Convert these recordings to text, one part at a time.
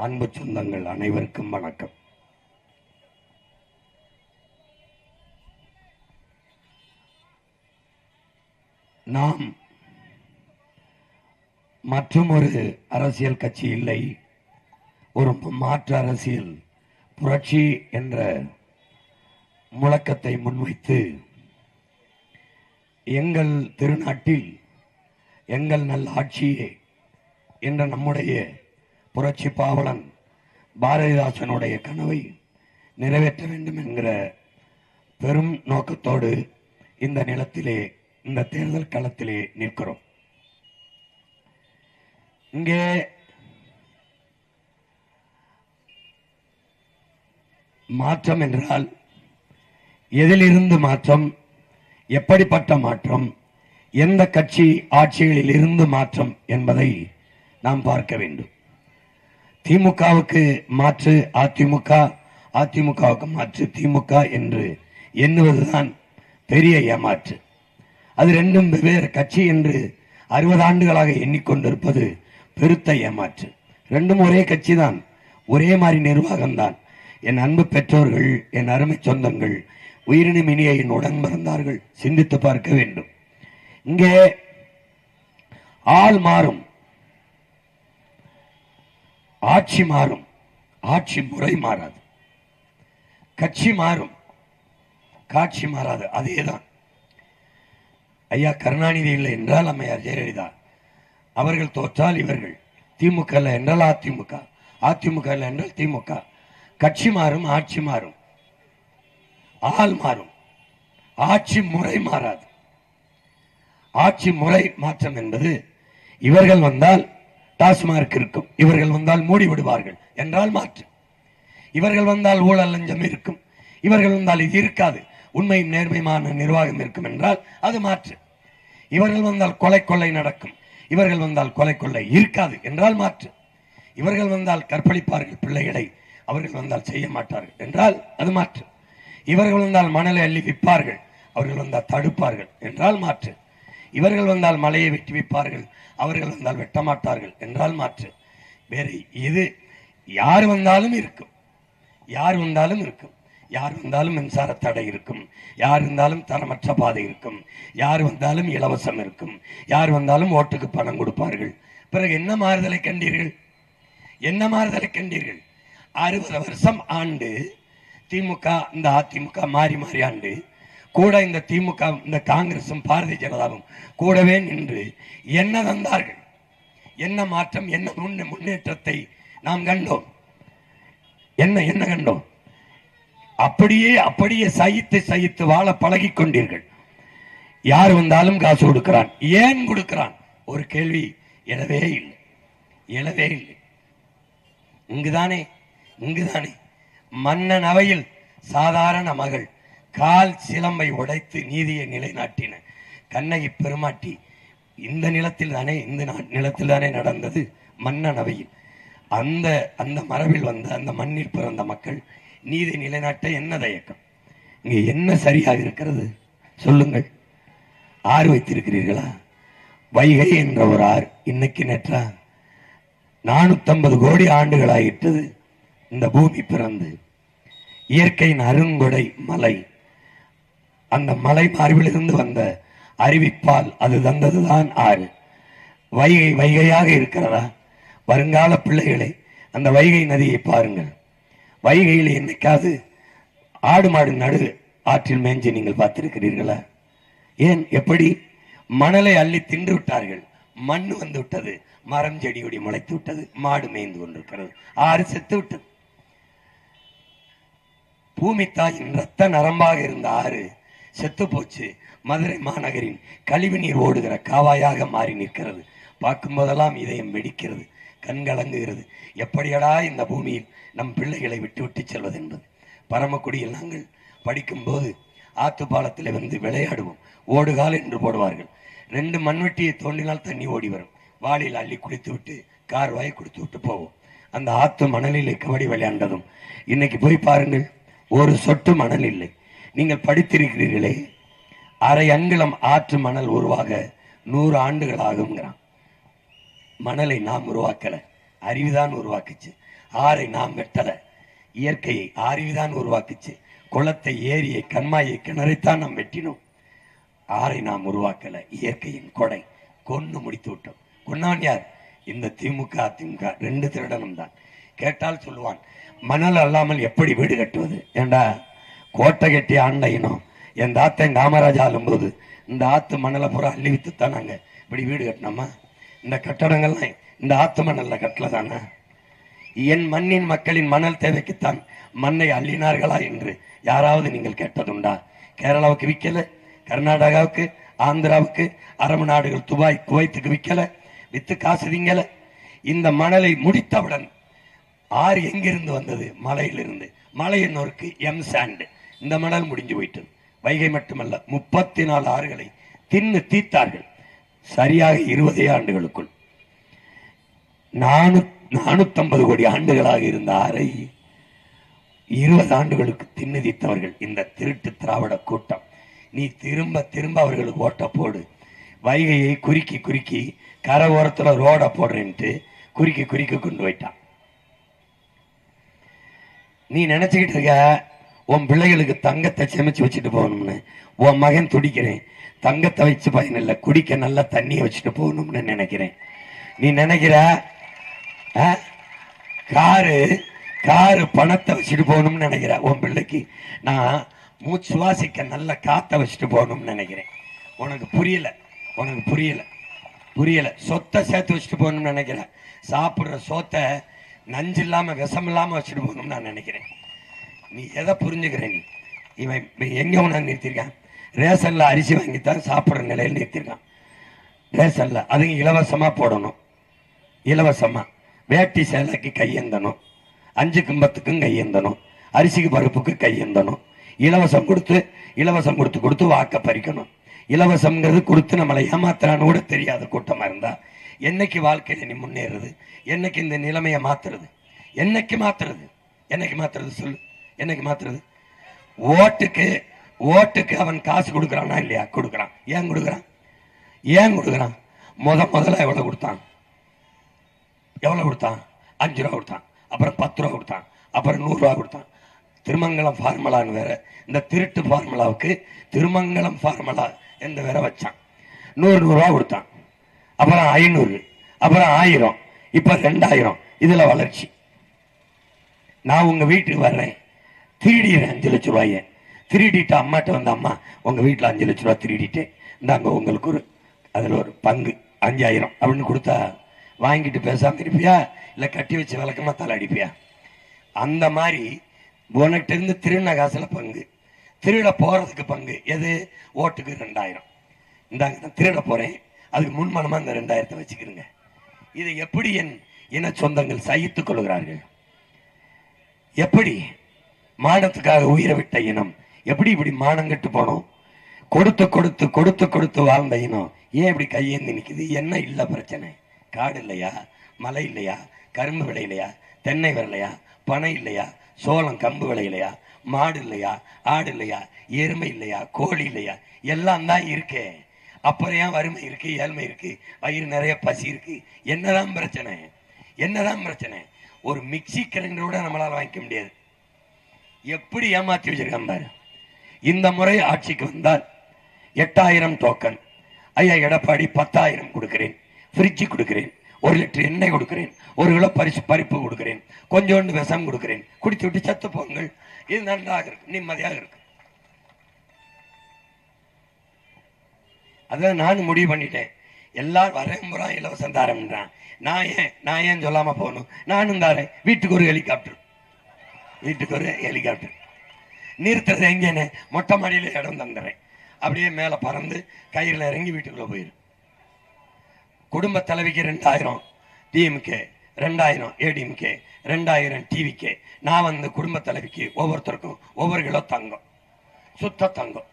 அன்பு சொந்தங்கள் அனைவருக்கும் வணக்கம். நாம் மற்றும் ஒரு அரசியல் கட்சி இல்லை, ஒரு மாற்று அரசியல் புரட்சி என்ற முழக்கத்தை முன்வைத்து எங்கள் திருநாட்டில் எங்கள் நல் ஆட்சியே என்ற நம்முடைய புரட்சி பாவலன் பாரதிதாசனுடைய கனவை நிறைவேற்ற வேண்டும் என்கிற பெரும் நோக்கத்தோடு இந்த நிலத்திலே, இந்த தேர்தல் களத்திலே நிற்கிறோம். இங்கே மாற்றம் என்றால் எதிலிருந்து மாற்றம், எப்படிப்பட்ட மாற்றம், எந்த கட்சி ஆட்சிகளில் இருந்து மாற்றம் என்பதை நாம் பார்க்க வேண்டும். திமுகவுக்கு மாற்று அதிமுக, அதிமுகவுக்கு மாற்று திமுக என்று எண்ணுவதுதான் பெரிய ஏமாற்று. அது ரெண்டும் வெவ்வேறு கட்சி என்று 60 ஆண்டுகளாக எண்ணிக்கொண்டிருப்பது பெருத்த ஏமாற்று. ரெண்டும் ஒரே கட்சி தான், ஒரே மாதிரி நிர்வாகம்தான். என் அன்பு பெற்றோர்கள், என் அருமை சொந்தங்கள், உயிரினும் இனிய என் உடன் பிறந்தார்கள், சிந்தித்து பார்க்க வேண்டும். இங்கே ஆள் மாறும், ஆட்சி மாறும், ஆட்சி முறை மாறாது. கட்சி மாறும், காட்சி மாறாது. அதேதான். ஐயா கருணாநிதி இல்லை என்றால் அம்மையார் ஜெயலலிதா, அவர்கள் தோற்றால் இவர்கள், திமுக இல்லை என்றால் அதிமுக, அதிமுக இல்லை என்றால் திமுக. கட்சி மாறும், ஆட்சி மாறும், ஆள் மாறும், ஆட்சி முறை மாறாது. ஆட்சி முறை மாற்றம் என்பது இவர்கள் வந்தால் டாஸ்மார்க் இருக்கும், இவர்கள் வந்தால் மூடி விடுவார்கள் என்றால் மாற்று. இவர்கள் வந்தால் ஊழல் லஞ்சம் இருக்கும், இவர்கள் வந்தால் இது இருக்காது, உண்மையும் நேர்மையான நிர்வாகம் இருக்கும் என்றால் அது மாற்று. இவர்கள் வந்தால் கொலை கொள்ளை நடக்கும், இவர்கள் வந்தால் கொலை கொள்ளை இருக்காது என்றால் மாற்று. இவர்கள் வந்தால் கற்பழிப்பார்கள் பிள்ளைகளை, அவர்கள் வந்தால் செய்ய மாட்டார்கள் என்றால் அது மாற்று. இவர்கள் வந்தால் மணலை அள்ளி விற்பார்கள், அவர்கள் வந்தால் தடுப்பார்கள் என்றால் மாற்று. இவர்கள் வந்தால் மலையை வெட்டி விற்பார்கள், அவர்கள் வந்தால் வெட்ட மாட்டார்கள் என்றால் மாற்று. வேறு இது யார் வந்தாலும் இருக்கும், யார் வந்தாலும் இருக்கும். யார் வந்தாலும் மின்சார தடை இருக்கும், யார் வந்தாலும் தரமற்ற பாதை இருக்கும், யார் வந்தாலும் இலவசம் இருக்கும், யார் வந்தாலும் ஓட்டுக்கு பணம் கொடுப்பார்கள். பிறகு என்ன மாறுதலை கண்டீர்கள்? என்ன மாறுதலை கண்டீர்கள்? 60 வருஷம் ஆண்டு திமுக, இந்த அதிமுக மாறி மாறி ஆண்டு கூட இந்த திமுக, இந்த காங்கிரசும் பாரதிய ஜனதாவும் கூடவே நின்று என்ன தந்தார்கள்? என்ன மாற்றம், என்ன முன்னேற்றத்தை நாம் கண்டோம்? என்ன கண்டோம்? அப்படியே சகித்து வாழ பழகி கொண்டீர்கள். யார் வந்தாலும் காசு கொடுக்கிறான். ஏன் கொடுக்கிறான்? ஒரு கேள்வி எழவே இல்லை. இங்குதானே மன்னன் அவையில் சாதாரண மகள் கால் சிலம்பை உடைத்து நீதியை நிலைநாட்டின கண்ணகி பெருமாட்டி இந்த நிலத்தில் தானே நடந்தது. மன்னன் அவையில் அந்த மரபில் வந்த அந்த மண்ணில் பிறந்த மக்கள் நீதி நிலைநாட்ட என்ன தயக்கம்? இங்கே என்ன சரியாக இருக்கிறது சொல்லுங்கள். ஆறு வைத்திருக்கிறீர்களா? வைகை என்ற ஒரு ஆறு இன்னைக்கு நேற்றா 450 கோடி ஆண்டுகளாயிட்டது இந்த பூமி பிறந்து. இயற்கையின் அருங்கொடை மலை, அந்த மலை மார்பிலிருந்து வந்த அறிவிப்பால் அது தந்ததுதான் ஆறு. வைகையாக இருக்கிறதா? வருங்கால பிள்ளைகளை அந்த வைகை நதியை பாருங்கள். வைகையில் என்னைக்காவது ஆடு மாடு நடு ஆற்றில் மேய்ஞ்சி நீங்கள் பார்த்திருக்கிறீர்களா? ஏன், எப்படி? மணலை அள்ளி தின்று விட்டார்கள், மண் வந்து விட்டது, மரம் செடி கொடி முளைத்து விட்டது, மாடு மேய்ந்து கொண்டிருக்கிறது, ஆறு செத்து விட்டது. பூமி தாயின் ரத்த நரம்பாக இருந்த ஆறு செத்து போச்சு. மதுரை மாநகரின் கழிவு நீர் ஓடுகிற காவாயாக மாறி நிற்கிறது. பார்க்கும் போதெல்லாம் இதயம் வெடிக்கிறது, கண்கலங்குகிறது. எப்படியடா இந்த பூமியில் நம் பிள்ளைகளை விட்டு விட்டு செல்வது என்பது. பரமக்குடியில் நாங்கள் படிக்கும் போது ஆத்துப்பாலத்தில் வந்து விளையாடுவோம். ஓடுகால் என்று போடுவார்கள். 2 மண்வெட்டியை தோண்டினால் தண்ணி ஓடி வரும். வாளியில் அள்ளி குடித்து விட்டு கார் வாயை குடித்து விட்டு போவோம். அந்த ஆத்து மணலிலே கபடி விளையாண்டதும் இன்னைக்கு போய் பாருங்கள், ஒரு சொட்டு மணல் இல்லை. நீங்கள் படித்திருக்கிறீர்களே, அரை அங்குலம் ஆற்று மணல் உருவாக 100 ஆண்டுகள் ஆகுங்கிறான். மணலை நாம் உருவாக்கல, அறிவுதான் உருவாக்குச்சு. ஆறை நாம் வெட்டல, இயற்கையை அறிவுதான் உருவாக்குச்சு. குளத்தை, ஏரியை, கண்மாயை, கிணறைத்தான் நாம் வெட்டினோம். ஆறை நாம் உருவாக்கல, இயற்கையின் கொடை. கொன்னு முடித்து விட்டோம். கொன்னான் யார்? இந்த திமுக அதிமுக ரெண்டு திருடனும் தான். கேட்டால் சொல்லுவான், மணல் அல்லாமல் எப்படி வீடு கட்டுவது? ஏண்டா கோட்டை கட்டி ஆண்ட இனம். என் தாத்தன் காமராஜ் ஆளும்போது இந்த ஆத்து மணலை பூரா அள்ளி வித்துத்தான் நாங்க இப்படி வீடு கட்டினோமா? இந்த கட்டடங்கள்லாம் இந்த ஆத்து மணல்ல கட்டல தானே? என் மண்ணின் மக்களின் மணல் தேவைக்குத்தான் மண்ணை அள்ளினார்களா என்று யாராவது நீங்கள் கேட்டதுண்டா? கேரளாவுக்கு விற்கல, கர்நாடகாவுக்கு, ஆந்திராவுக்கு, அரபு நாடுகள், துபாய், குவைத்துக்கு விற்கல, வித்து காசு திங்கல. இந்த மணலை முடித்தவுடன் ஆறு எங்கிருந்து வந்தது? மலையிலிருந்து. மலை என்னோருக்கு எம் சாண்ட். இந்த மணல் முடிஞ்சு போயிட்டது. வைகை மட்டுமல்ல, 34 ஆறுகளை தின்னு தீத்தார்கள். சரியாக 20 ஆண்டுகளுக்குள் 450 கோடி ஆண்டுகளாக இருந்த ஆறை 20 ஆண்டுகளுக்கு தின்னு தீத்தவர்கள் இந்த திருட்டு திராவிட கூட்டம். நீ திரும்ப திரும்ப அவர்களுக்கு ஓட்ட போடு. வைகையை குறுக்கி குறுக்கி கரை ஓரத்தில் ரோட போடுறேன்ட்டு குறுக்கி குறுக்கி கொண்டு போயிட்டான். நீ நினைச்சுக்கிட்டு இருக்க உன் பிள்ளைகளுக்கு தங்கத்தை சேமிச்சு வச்சுட்டு போகணும்னு. உன் மகன் துடிக்கிறேன், தங்கத்தை வச்சு பயன் இல்லை, குடிக்க நல்ல தண்ணியை வச்சுட்டு போகணும்னு நினைக்கிறேன். நீ நினைக்கிற காரு பணத்தை வச்சுட்டு போகணும்னு நினைக்கிற. உன் பிள்ளைக்கு நான் மூச்சு சுவாசிக்க நல்ல காத்த வச்சுட்டு போகணும்னு நினைக்கிறேன். உனக்கு புரியல. சொத்தை சேர்த்து வச்சுட்டு போகணும்னு நினைக்கிற. சாப்பிடுற சோத்தை நஞ்சு இல்லாம விஷம் இல்லாம வச்சுட்டு போகணும்னு நான் நினைக்கிறேன். நீ எதை புரிஞ்சுக்கிற? நீ இவன் எங்க உன நிறுத்திருக்கான்? ரேஷன்ல அரிசி வாங்கித்தான் சாப்பிடுற நிலையில் நிறுத்திருக்கான். ரேஷன்ல அதுங்க இலவசமா போடணும். இலவசமா வேட்டி சேலைக்கு கையேந்தணும், 5 கும்பத்துக்கும் கையேந்தணும், அரிசிக்கு பருப்புக்கு கையேந்தணும். இலவசம் கொடுத்து வாக்க பறிக்கணும். இலவசம்ங்கிறது கொடுத்து நம்மளை ஏமாத்துறான்னு கூட தெரியாத கூட்டமா இருந்தா என்னைக்கு வாழ்க்கையில நீ முன்னேறது? என்னைக்கு இந்த நிலைமையை மாத்துறது? என்னைக்கு மாத்துறது சொல்லு? என்னைக்கு மாத்துறது? ஓட்டுக்கு அவன் காசு கொடுக்கறானா இல்லையா? கொடுக்கறான். ஏன் கொடுக்கறான்? முதல்ல எவ்வளவு கொடுத்தான்? 5 ரூபா கொடுத்தான், அப்புறம் 10 ரூபா கொடுத்தான், அப்புறம் 100 ரூபா கொடுத்தான். திருமங்கலம் ஃபார்முலான்னு வேற, இந்த திருட்டு ஃபார்முலாவுக்கு திருமங்கலம் ஃபார்முலா என்று வேற வச்சான். 100 ரூபா கொடுத்தான், அப்புறம் 500, அப்புறம் 1000, இப்ப 2000. இதுல வளர்ச்சி. நான் உங்க வீட்டுக்கு வர்றேன், திருடிறேன் 5 லட்சம் ரூபாய. திருடிட்டு அம்மாட்ட வந்து, அம்மா உங்க வீட்டுல 5 லட்சம் ரூபாய் திருடிட்டேன், இந்தாங்க உங்களுக்கு அதுல ஒரு பங்கு 5000 அப்படின்னு கொடுத்தா வாங்கிட்டு பேசாம இருப்பியா? இல்ல கட்டி வச்சு விளக்கமா தலை அடிப்பியா? அந்த மாதிரி உனக்கிட்ட இருந்து திருடின காசுல பங்கு, திருட போறதுக்கு பங்கு. எது? ஓட்டுக்கு 2000. இந்தாங்க நான் திருட போறேன், அதுக்கு முன்மனமா இந்த 2000 வச்சுக்கிறீங்க. இதை எப்படி என் இன சொந்தங்கள் சகித்துக் கொள்கிறார்கள்? எப்படி? மானத்துக்காக உயிரை விட்ட இனம் எப்படி இப்படி மானம் கெட்டு போனோம்? கொடுத்து வாழ்ந்த இனம் ஏன் இப்படி கையேந்தி நிக்குது? என்ன இல்ல பிரச்சனை? காடு இல்லையா? மலை இல்லையா? கரும்பு விளையிலையா? தென்னை வரலையா? பனை இல்லையா? சோளம் கம்பு விளையிலையா? மாடு இல்லையா? ஆடு இல்லையா? எருமை இல்லையா? கோழி இல்லையா? எல்லாம் தான் இருக்கே. அப்புறம் ஏன் வறுமை இருக்கு, ஏழ்மை இருக்கு, வயிறு நிறைய பசி இருக்கு? என்னதான் பிரச்சனை? ஒரு மிக்சி கிரைண்டரோட நம்மளால வாங்கிக்க முடியாது. எப்படி ஏமாத்தி வச்சிருக்கான் பாரு. இந்த முறை ஆட்சிக்கு வந்தால் 8000 டோக்கன். ஐயா எடப்பாடி 10,000 கொடுக்கிறேன், ஃப்ரிட்ஜ் கொடுக்கிறேன், 1 லிட்டர் எண்ணெய் கொடுக்கிறேன், 1 கிலோ பருப்பு கொடுக்கிறேன், கொஞ்சோண்டு விஷம் கொடுக்கிறேன், குடித்து விட்டு சத்து போங்கள். இது நன்றாக இருக்கு, நிம்மதியாக இருக்கு. அதான் நான் முடிவு பண்ணிட்டேன். எல்லாரும் வரம்புறா இலவசம் தாரம்ன்றான். நான் ஏன் சொல்லாம போகணும்? நானும் தாரேன். வீட்டுக்கு ஒரு ஹெலிகாப்டர் நிறுத்துறது எங்கன்னு மொட்டை மாடியில இடம் தந்துடுறேன். அப்படியே மேல பறந்து கயிறுல இறங்கி வீட்டுக்குள்ள போயிரு. குடும்ப தலைவிக்கு 2000 டிஎம்கே, 2000 ஏடிஎம்கே, 2000 டிவிகே. நான் வந்து குடும்ப தலைவிக்கு ஒவ்வொருத்தருக்கும் ஒவ்வொரு கிலோ தங்கம், சுத்த தங்கம்.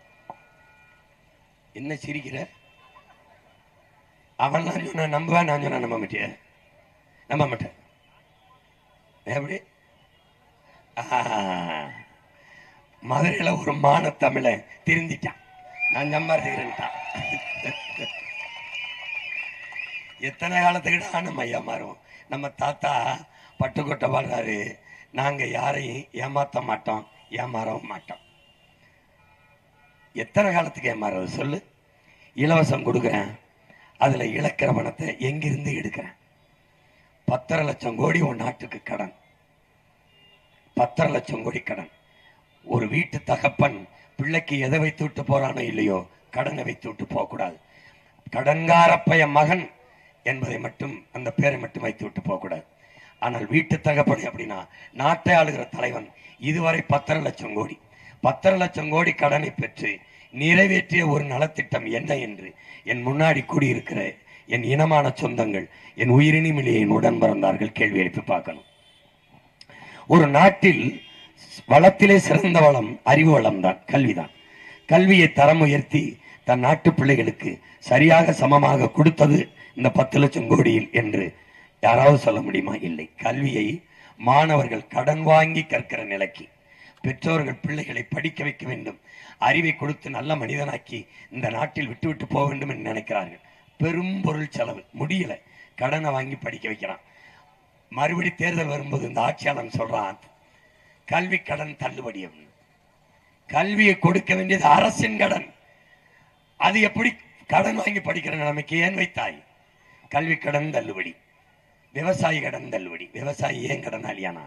என்ன சிரிக்கிற? அவன் நான் சொன்ன நம்புவேன், நான் சொன்ன நம்ப மாட்டேன். எப்படி? மதுரையில ஒரு மான தமிழ திருந்திட்டான், நான் சம்பாதிக்கிறேன்ட்டான். எத்தனை காலத்துக்கிட்ட நம்ம ஐயா மாறுவோம்? நம்ம தாத்தா பட்டுக்கோட்டை பாடுறாரு, நாங்கள் யாரையும் ஏமாற்ற மாட்டோம், ஏமாறவும் மாட்டோம். எத்தனை காலத்துக்கு ஏமாறது சொல்லு? இலவசம் கொடுக்குறேன், அதில் இழக்கிற பணத்தை எங்கிருந்து எடுக்கிறேன்? 10.5 லட்சம் கோடி ஒரு நாட்டுக்கு கடன், 10.5 லட்சம் கோடி கடன். ஒரு வீட்டு தகப்பன் பிள்ளைக்கு எதை வைத்து விட்டு போறானோ இல்லையோ, கடனை வைத்து விட்டு போகக்கூடாது. கடன்கார பைய மகன் என்பதை மட்டும், அந்த பேரை மட்டும் வைத்து விட்டு போகக்கூடாது. ஆனால் வீட்டு தகப்பனை அப்படின்னா நாட்டை ஆளுகிற தலைவன் இதுவரை 10.5 லட்சம் கோடி 10.5 லட்சம் கோடி கடனை பெற்று நிறைவேற்றிய ஒரு நலத்திட்டம் என்ன என்று என் முன்னாடி கூடியிருக்கிற என் இனமான சொந்தங்கள், என் உயிரினிமிலே என் உடன் பிறந்தார்கள் கேள்வி எழுப்பி பார்க்கணும். ஒரு நாட்டில் வளத்திலே சிறந்த வளம் அறிவு வளம் தான், கல்விதான். கல்வியை தரம் உயர்த்தி தன் நாட்டு பிள்ளைகளுக்கு சரியாக சமமாக கொடுத்தது இந்த 10 லட்சம் கோடியில் என்று யாராவது சொல்ல முடியுமா? இல்லை. கல்வியை மாணவர்கள் கடன் வாங்கி கற்கிற நிலைக்கு பெற்றோர்கள் பிள்ளைகளை படிக்க வைக்க வேண்டும், அறிவை கொடுத்து நல்ல மனிதனாக்கி இந்த நாட்டில் விட்டு விட்டு போக வேண்டும் என்று நினைக்கிறார்கள். பெரும் பொருள் செலவு, முடியல, கடனை வாங்கி படிக்க வைக்கிறான். மறுபடி தேர்தல் வரும்போது இந்த ஆட்சியாளன் சொல்றான், கல்வி கடன் தள்ளுபடி. கல்வியை கொடுக்க வேண்டியது அரசின் கடன், அது எப்படி கடன் வாங்கி படிக்கிற நிலைமைக்கு ஏன் வைத்தாய்? கல்வி கடன் தள்ளுபடி, விவசாயி கடன் தள்ளுபடி. விவசாயி ஏன் கடனாளியானா?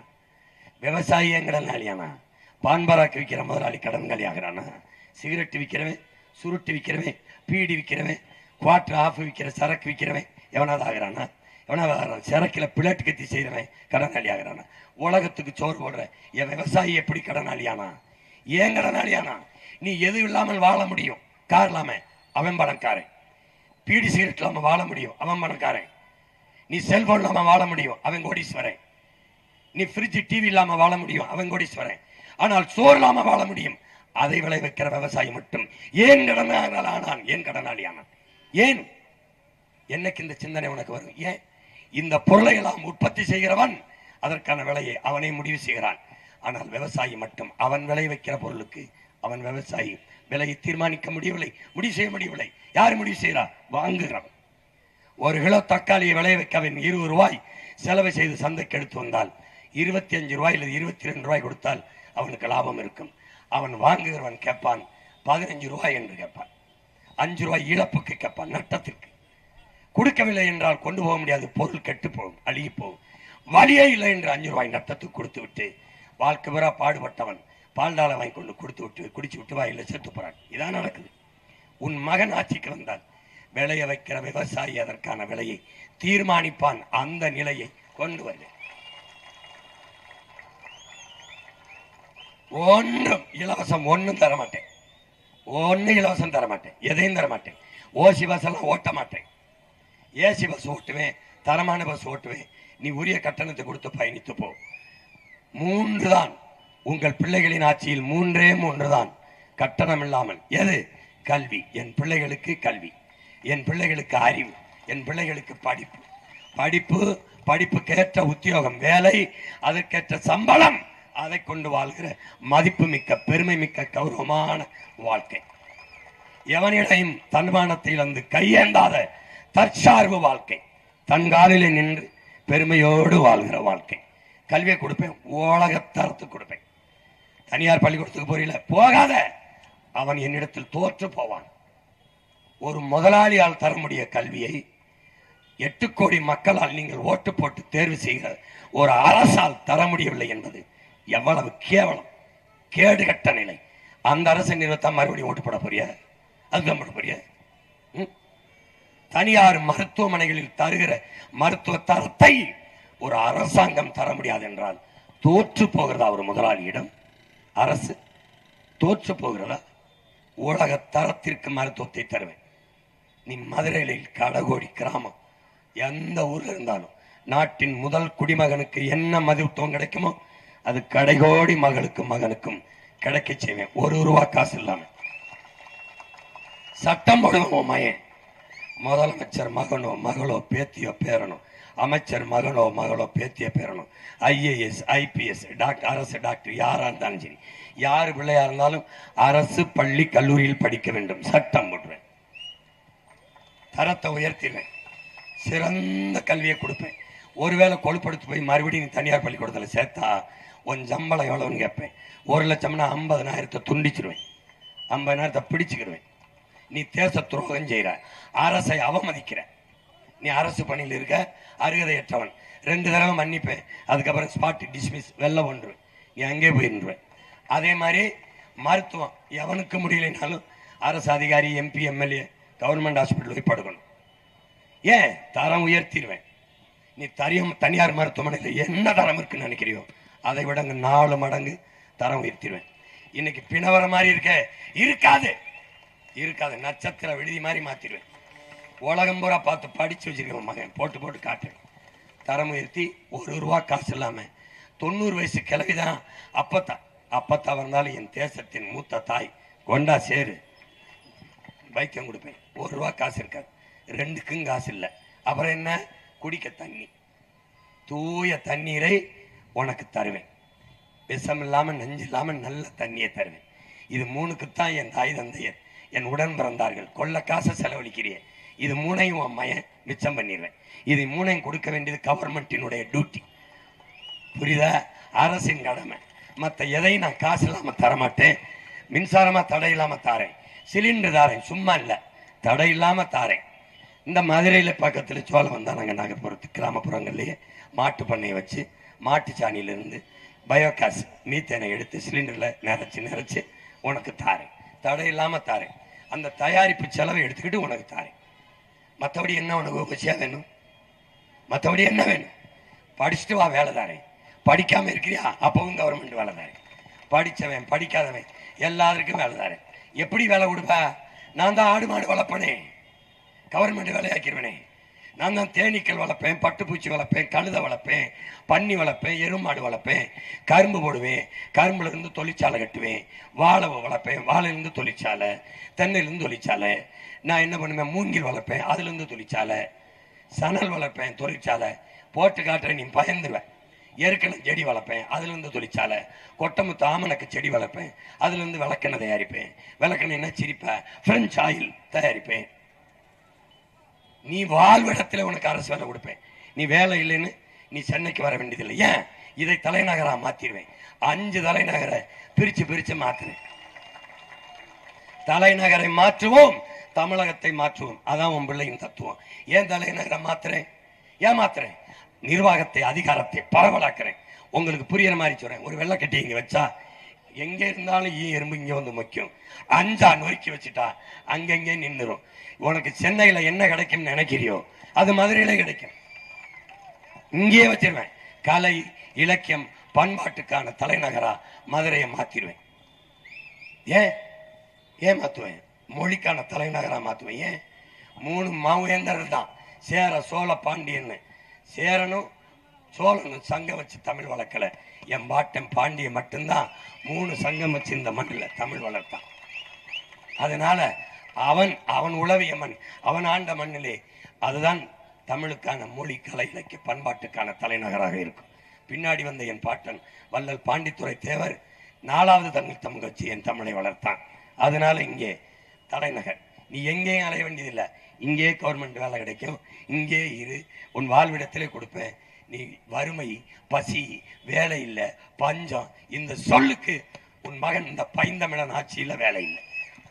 விவசாயி ஏன் கடனாளியானா? பான்பராக்கு விற்கிற முதலாளி கடன்காலி ஆகிறானா? சிகரெட் விற்கிறவன், சுருட்டு விற்கிறவன், பீடி விற்கிறவன், குவார்டர் ஆஃப் விற்கிற சரக்கு விற்கிறவன் எவனாவது ஆகிறானா? எவனாவது ஆகிறான்? சரக்கில் பிளட் கத்தி செய்கிறவன் கடனாளி ஆகிறானா? உலகத்துக்கு சோறு போடுற என் விவசாயி எப்படி கடனாளியானா? ஏன் கடனாளியானா? நீ எது இல்லாமல் வாழ முடியும்? கார் இல்லாம அவன் பணக்காரன், பீடி சிகரெட் இல்லாம வாழ முடியும் அவன் பணக்காரன், நீ செல்போன் இல்லாம வாழ முடியும் அவன் கோடீஸ்வரன், நீ ஃப்ரிட்ஜ் டிவி இல்லாம வாழ முடியும் அவன் கோடீஸ்வரன். ஆனால் சோறு இல்லாம வாழ முடியும் அதை விளைவிக்கிற விவசாயி மட்டும் ஏன் கடனாளானான்? ஏன் கடனாளியானான்? ஏன்? என்னைக்கு இந்த சிந்தனை உனக்கு வரும்? ஏன்? இந்த பொருளை எல்லாம் உற்பத்தி செய்கிறவன் அதற்கான விலையை அவனை முடிவு செய்கிறான். ஆனால் விவசாயி மட்டும் அவன் விளை வைக்கிற பொருளுக்கு அவன் விவசாயி விலையை தீர்மானிக்க முடியவில்லை, முடிவு செய்ய முடியவில்லை. யார் முடிவு செய்கிறார்? வாங்குகிறவன். ஒரு கிலோ தக்காளியை விளைய வைக்க அவன் 20 ரூபாய் செலவு செய்து சந்தைக்கு எடுத்து வந்தால் 25 ரூபாய் இல்லை 22 ரூபாய் கொடுத்தால் அவனுக்கு லாபம் இருக்கும். அவன் வாங்குகிறவன் கேட்பான் 15 ரூபாய் என்று கேட்பான், 5 ரூபாய் இழப்புக்கு கேட்பான், நட்டத்திற்கு. கொடுக்கவில்லை என்றால் கொண்டு போக முடியாது, பொருள் கெட்டு போகும், அழுகி போகும். வழியே இல்லை என்று 5 ரூபாய் நட்டத்துக்கு கொடுத்து விட்டு வாழ்க்கை பெறா பாடுபட்டவன் பால்டாலை வாங்கி கொண்டு கொடுத்து விட்டு குடிச்சு விட்டு வாயில செத்து போறான். இதான் நடக்குது. உன் மகன் ஆட்சிக்கு வந்தால் விளைய வைக்கிற விவசாயி அதற்கான விலையை தீர்மானிப்பான். அந்த நிலையை கொண்டு வருவேன். ஒன்றும் இலவசம் ஒன்றும் தரமாட்டேன், ஒன்னும் இலவசம் தரமாட்டேன், எதையும் தரமாட்டேன். ஓசி பஸ் எல்லாம் ஓட்ட மாட்டேன், ஏசி பஸ் ஓட்டுவேன், தரமான பஸ் ஓட்டுவேன். நீ உரிய கட்டணத்தை கொடுத்து பயணித்து போ. 3 தான் உங்கள் பிள்ளைகளின் ஆட்சியில், 3 தான் கட்டணம் இல்லாமல். எது? கல்வி. என் பிள்ளைகளுக்கு கல்வி, என் பிள்ளைகளுக்கு அறிவு, என் பிள்ளைகளுக்கு படிப்பு. படிப்பு, படிப்புக்கேற்ற உத்தியோகம், வேலை, அதற்கேற்ற சம்பளம், அதை கொண்டு வாழ்கிற மதிப்பு மிக்க பெருமை மிக்க கௌரவமான வாழ்க்கை. எவனிடையும் தன்மானத்தில் வந்து கையேந்தாத தற்சார்பு வாழ்க்கை, தன் காலில் நின்று பெருமையோடு வாழ்கிற வாழ்க்கை. கல்வியை கொடுப்பேன், உலகத்தரத்துக்கு கொடுப்பேன். தனியார் பள்ளிக்கூடத்துக்கு போறீல, போகாத, அவன் என்னிடத்தில் தோற்று போவான். ஒரு முதலாளியால் தர முடிய கல்வியை 8 கோடி மக்களால் நீங்கள் ஓட்டு போட்டு தேர்வு செய்கிற ஒரு அரசால் தர முடியவில்லை என்பது எவ்வளவு கேவலம், கேடுகட்ட நிலை. அந்த அரசை நிறுவத்தான் மறுபடியும் ஓட்டு போட போறிய? அதுதான் போட போறிய? தனியார் மருத்துவமனைகளில் தருகிற மருத்துவ தரத்தை ஒரு அரசாங்கம் தர முடியாது என்றால் தோற்று போகிறதா? ஒரு முதலாளியிடம் அரசு தோற்று போகிறதா? உலக தரத்திற்கு மருத்துவத்தை தருவேன். நீ மதுரையில் கடகோடி கிராமம் எந்த ஊர்ல இருந்தாலும் நாட்டின் முதல் குடிமகனுக்கு என்ன மருத்துவம் கிடைக்குமோ அது கடைகோடி மகனுக்கும் கிடைக்க செய்வேன். 1 ரூபா காசு இல்லாம சட்டம் போடுவோம். மயன் முதலமைச்சர் மகனோ மகளோ பேத்தியோ பேரனோ, அமைச்சர் மகனோ மகளோ பேத்தியோ பேரனோ, ஐஏஎஸ் ஐபிஎஸ் டாக்டர், அரசு டாக்டர் யாரா இருந்தாலும் சரி, யாரு பிள்ளையா இருந்தாலும் அரசு பள்ளி கல்லூரியில் படிக்க வேண்டும். சட்டம் போடுவேன், தரத்தை உயர்த்திடுவேன், சிறந்த கல்வியை கொடுப்பேன். ஒருவேளை கொழுப்படுத்து போய் மறுபடியும் நீ தனியார் பள்ளிக்கூடத்தில் சேர்த்தா உன் சம்பளம் எவ்வளோன்னு கேட்பேன். 1,00,000னா 50,000 துண்டிச்சிருவேன், 50,000 பிடிச்சுக்கிடுவேன். நீ தேச துரோகம் செய்கிற, அரசை அவமதிக்கிற, நீ அரசு பணியில் இருக்க அருகதையற்றவன். 2 தடவை மன்னிப்பேன், அதுக்கப்புறம் ஸ்பாட் டிஸ்மிஸ், வெளில கொண்டுருவேன், நீ அங்கே போயிருந்துருவேன். அதே மாதிரி மருத்துவம் எவனுக்கு முடியலைனாலும் அரசு அதிகாரி, எம்பி, எம்எல்ஏ கவர்மெண்ட் ஹாஸ்பிட்டல் போய் படுக்கணும். ஏன்? தரம் உயர்த்திடுவேன். நீ தனியார் மருத்துவமனையில் என்ன தரம் இருக்குன்னு நினைக்கிறியோ அதை விட 4 மடங்கு தரம் உயர்த்திடுவேன். இன்னைக்கு பிணவர மாதிரி இருக்காது, நட்சத்திர விடுதி மாதிரி மாத்திடுவேன். உலகம் பூரா பார்த்து படிச்சு வச்சிருக்கேன் மகன், போட்டு போட்டு காட்டுறேன். தரம் உயர்த்தி 1 ரூபா காசு இல்லாம 90 வயசு கிழவிதான் அப்பத்தா வந்தாலும் என் தேசத்தின் மூத்த தாய் கொண்டா சேரு வைத்தியம் கொடுப்பேன். 1 ரூபா காசு இருக்காது, 2க்கும் காசு இல்லை. அப்புறம் என்ன? குடிக்க தண்ணி, தூய தண்ணீரை உனக்கு தருவேன். விஷம் இல்லாம நெஞ்சு இல்லாம நல்ல தண்ணியை தருவேன். இது 3க்குத்தான் என் தாய் தந்தையர் என் உடன் பிறந்தார்கள். கொள்ள காசை செலவழிக்கிறேன். இது 3ஐயும் உன் மயன் மிச்சம் பண்ணிடுவேன். இது 3ஐயும் கொடுக்க வேண்டியது கவர்மெண்டினுடைய டியூட்டி. புரியுதா? அரசின் கடமை. மற்ற எதையும் நான் காசு இல்லாம தரமாட்டேன். மின்சாரமா தடை இல்லாம தாரேன், சிலிண்டர் தாரேன், சும்மா இல்லை, தடை இல்லாம தாரேன். இந்த மதுரையில பக்கத்துல சோழம் வந்தா நாங்க நகர்ப்புறத்து கிராமப்புறங்கள்லயே மாட்டு பண்ணையை வச்சு மாட்டு சாணியிலிருந்து பயோகாஸ் மீத்தேனை எடுத்து சிலிண்டர்ல நிறைச்சு உனக்கு தாரேன், தடை இல்லாம தாரேன். அந்த தயாரிப்பு செலவை எடுத்துக்கிட்டு உனக்கு தாரேன். மற்றபடி என்ன உனக்கு உபசியா வேணும்? மற்றபடி என்ன வேணும்? படிச்சுட்டு வா, வேலை தாரேன். படிக்காம இருக்கிறியா? அப்பவும் கவர்மெண்ட் வேலை தாரேன். படிச்சவன் படிக்காதவன் எல்லாருக்கும் வேலை தாரேன். எப்படி வேலை கொடுப்பா? நான் தான் ஆடு மாடு வளர்ப்பனே, கவர்மெண்ட் வேலையாக்கிடுவேனே. நான் தான் தேனீக்கள் வளர்ப்பேன், பட்டுப்பூச்சி வளர்ப்பேன், கழுதை வளர்ப்பேன், பன்னி வளர்ப்பேன், எருமாடு வளர்ப்பேன், கரும்பு போடுவேன், கரும்புல இருந்து தொழிற்சாலை கட்டுவேன், வாழை வளர்ப்பேன், வாழையிலிருந்து தொழிற்சாலை, தென்னையிலிருந்து தொழிற்சாலை. நான் என்ன பண்ணுவேன்? மூங்கில் வளர்ப்பேன், அதுலேருந்து தொழிற்சாலை, சணல் வளர்ப்பேன், தொழிற்சாலை. போட்டு காட்டுறேன், நீ பயந்துருவேன். எருக்கணம் செடி வளர்ப்பேன், அதுலேருந்து தொழிற்சாலை. கொட்டமுத்து ஆமணக்கு செடி வளர்ப்பேன், அதுலேருந்து விளக்கெண்ணெய் தயாரிப்பேன். விளக்கெண்ணெய்னா சிரிப்பேன், ஃப்ரெஞ்ச் ஆயில் தயாரிப்பேன். நீ வாழ்விடத்துல உனக்கு அரசு வேலை கொடுப்பேன். நீ வேலை இல்லைன்னு நீ சென்னைக்கு வர வேண்டியதில்லை. ஏன்? இதை தலைநகரா மாத்திடுவேன். 5 தலைநகரை பிரிச்சு மாத்துறேன். தலைநகரை மாற்றுவோம், தமிழகத்தை மாற்றுவோம். அதான் உன் பிள்ளையின் தத்துவம். ஏன் தலைநகரை மாத்துறேன்? ஏன் மாத்துறேன்? நிர்வாகத்தை, அதிகாரத்தை பரவலாக்குறேன். உங்களுக்கு புரியுற மாதிரி சொல்றேன். ஒரு வெள்ளக்கட்டி இங்க வச்சா எங்க இருந்தாலும் எறும்பு இங்க வந்து முக்கியம். 5 நொறுக்கி வச்சுட்டா அங்கங்கே நின்றுரும். உனக்கு சென்னையில என்ன கிடைக்கும் நினைக்கிறியோ அது மதுரையில கிடைக்கும். இங்கே வச்சிருவேன். கலை, இலக்கியம், பண்பாட்டுக்கான தலைநகரா மதுரையை மாத்திடுவேன். ஏன் மாத்துவேன்? மொழிக்கான தலைநகரா மாத்துவேன். ஏன்? 3 மாவேந்தர்கள் தான், சேர, சோழ, பாண்டியன்னு. சேரனும் சோழனும் சங்கம் வச்சு தமிழ் வளர்க்கல. என் பாட்டன் பாண்டிய மட்டும்தான் 3 சங்கம் வச்சு இந்த மண்ணில் தமிழ் வளர்த்தான். அதனால அவன் உளவிய மண், அவன் ஆண்ட மண்ணிலே அதுதான் தமிழுக்கான மொழி, கலை, இலக்கிய, பண்பாட்டுக்கான தலைநகராக இருக்கும். பின்னாடி வந்த என் பாட்டன் வள்ளல் பாண்டித்துரை தேவர் 4வது தமிழ் கட்சி என் தமிழை வளர்த்தான். அதனால இங்கே தலைநகர். நீ எங்கேயும் அலைய வேண்டியதில்லை. இங்கே கவர்மெண்ட் வேலை கிடைக்கும். இங்கே இரு, உன் வாழ்விடத்திலே கொடுப்பேன். நீ வறுமை, பசி, வேலை இல்லை, பஞ்சம், இந்த சொல்லுக்கு உன் மகன் இந்த பைந்தமிழன் ஆட்சியில வேலை இல்லை.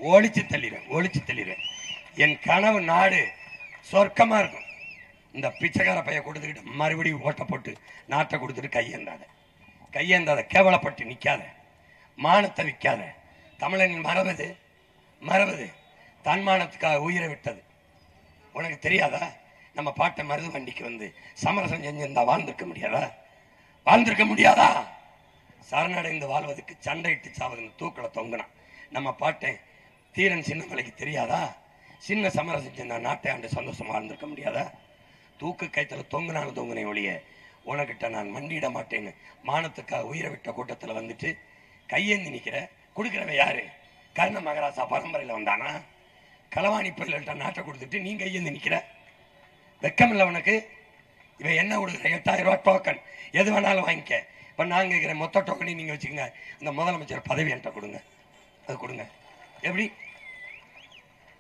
ஒழிச்சு தள்ளிடுவேன். என் கனவு நாடு சொர்க்கமா இருக்கும். இந்த பிச்சைக்கார பைய கொடுத்துக்கிட்டு மறுபடியும் ஓட்ட போட்டு நாட்டை கொடுத்துட்டு கையேந்தாத, கேவலப்பட்டு நிக்காத, மானத்தை விற்காத. தமிழனின் மரபது தன்மானத்துக்காக உயிரை விட்டது. உனக்கு தெரியாதா? நம்ம பாட்டை மருது வண்டிக்கு வந்து சமரசம் செஞ்சிருந்தா வாழ்ந்திருக்க முடியாதா? சரணடைந்து வாழ்வதற்கு சண்டையிட்டு சாவதுன்னு தூக்கில தொங்கினான். நம்ம பாட்டை தீரன் சின்னமலைக்கு தெரியாதா? சின்ன சமரசம் செஞ்சா நாட்டை ஆண்டு சந்தோஷமா வாழ்ந்திருக்க முடியாதா? தூக்கு கைத்துல தொங்குனை ஒழிய உனக்கிட்ட நான் மண்டியிட மாட்டேன்னு மானத்துக்காக உயிரை விட்ட கூட்டத்தில் வந்துட்டு கையேந்தி நிக்கிற. கொடுக்கிறவன் யாரு? கர்ண மகராசா பரம்பரையில் வந்தானா? களவாணி பயில்கிட்ட நாட்டை கொடுத்துட்டு நீ கையேந்தி நிக்கிற. வெக்கம் இல்லை உனக்கு? இவன் என்ன கொடுக்குற? 8000 ரூபாய் டோக்கன், எது வேணாலும் வாங்கிக்க. இப்போ நான் கேட்குறேன், மொத்த டோக்கனையும் நீங்கள் வச்சுக்கோங்க, இந்த முதலமைச்சர் பதவி என்கிட்ட கொடுங்க, அது கொடுங்க.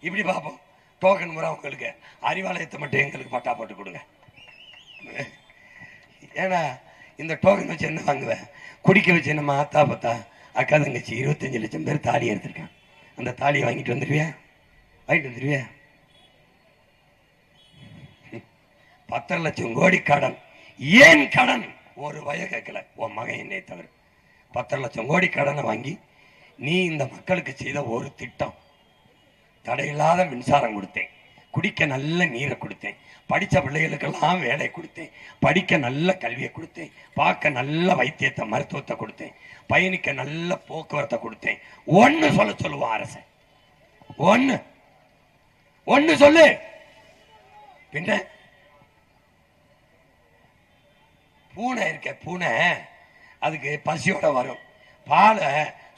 இப்படி பார்ப்போம். டோக்கன் முறை உங்களுக்கு, அறிவாலயத்தை மட்டும் எங்களுக்கு பட்டா போட்டு கொடுங்க. ஏன்னா இந்த டோக்கன் வச்சு என்ன வாங்குவேன்? குடிக்க வச்சு நம்ம ஆத்தா பத்தா அக்கா தங்கச்சி 25 லட்சம் பேர் தாலி எடுத்திருக்கான். அந்த தாலியை வாங்கிட்டு வந்துருவியா? வாங்கிட்டு வந்துருவியா? 10 லட்சம் கோடி கடன். ஏன் கடன்? ஒரு வய கேட்கல உன் மகன் என்னை தவிர. 10 லட்சம் கோடி கடனை வாங்கி நீ இந்த மக்களுக்கு செய்த ஒரு திட்டம். தடையில்லாத மின்சாரம் கொடுத்தேன், குடிக்க நல்ல நீரை கொடுத்தேன், படித்த பிள்ளைகளுக்கெல்லாம் வேலை கொடுத்தேன், படிக்க நல்ல கல்வியை கொடுத்தேன், பார்க்க நல்ல வைத்தியத்தை மருத்துவத்தை கொடுத்தேன், பயணிக்க நல்ல போக்குவரத்தை கொடுத்தேன். ஒன்னு சொல்லுவான் அரச. ஒன்னு சொல்லு. பின்ன பூனை இருக்க, பூனை அதுக்கு பசியோட வரும். பாலை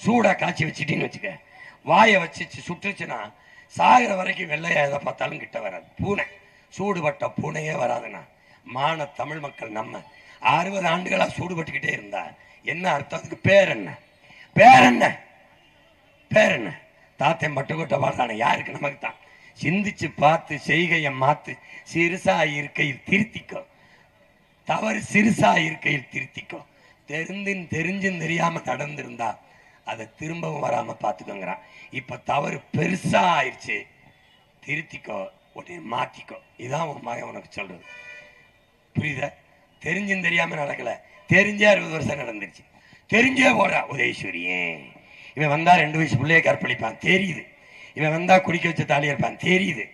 சூடா காய்ச்சி வச்சுட்டின்னு வச்சுக்க, வாயை வச்சு சுட்டுச்சுன்னா சாகிற வரைக்கும் வெள்ளையா எதை பார்த்தாலும் கிட்ட வராது. பூனை சூடுபட்ட பூனையே வராதுண்ணா. மான தமிழ் மக்கள் நம்ம 60 ஆண்டுகளா சூடுபட்டுக்கிட்டே இருந்தா என்ன அர்த்தம்? அதுக்கு பேர் என்ன? பேர் என்ன? பேர் என்ன? தாத்தன் பட்டுக்கோட்டை பாடுறான யாருக்கு? நமக்கு தான். சிந்திச்சு பார்த்து செய்கையை மாத்து. சிறுசா இருக்கையில் திருத்திக்கோ. தவறு சிறுசா இருக்கையில் திருத்திக்கோ. தெரிஞ்சும் தெரியாம நடந்திருந்தா அதை திரும்பவும் வராம பாத்துக்கோங்கிறான். இப்ப தவறு பெருசா ஆயிடுச்சு, திருத்திக்கோ, உடனே மாத்திக்கோ. இதான் உன் மகன் உனக்கு சொல்றது. புரியுத? தெரிஞ்சும் தெரியாம நடக்கல, தெரிஞ்சே 60 வருஷம் நடந்துருச்சு. தெரிஞ்சே போறா உதயசூரியே. இவன் வந்தா 2 வயசு பிள்ளைய கற்பழிப்பான் தெரியுது. இவன் வந்தா குடிக்க வச்ச தாலி இருப்பான் தெரியுது.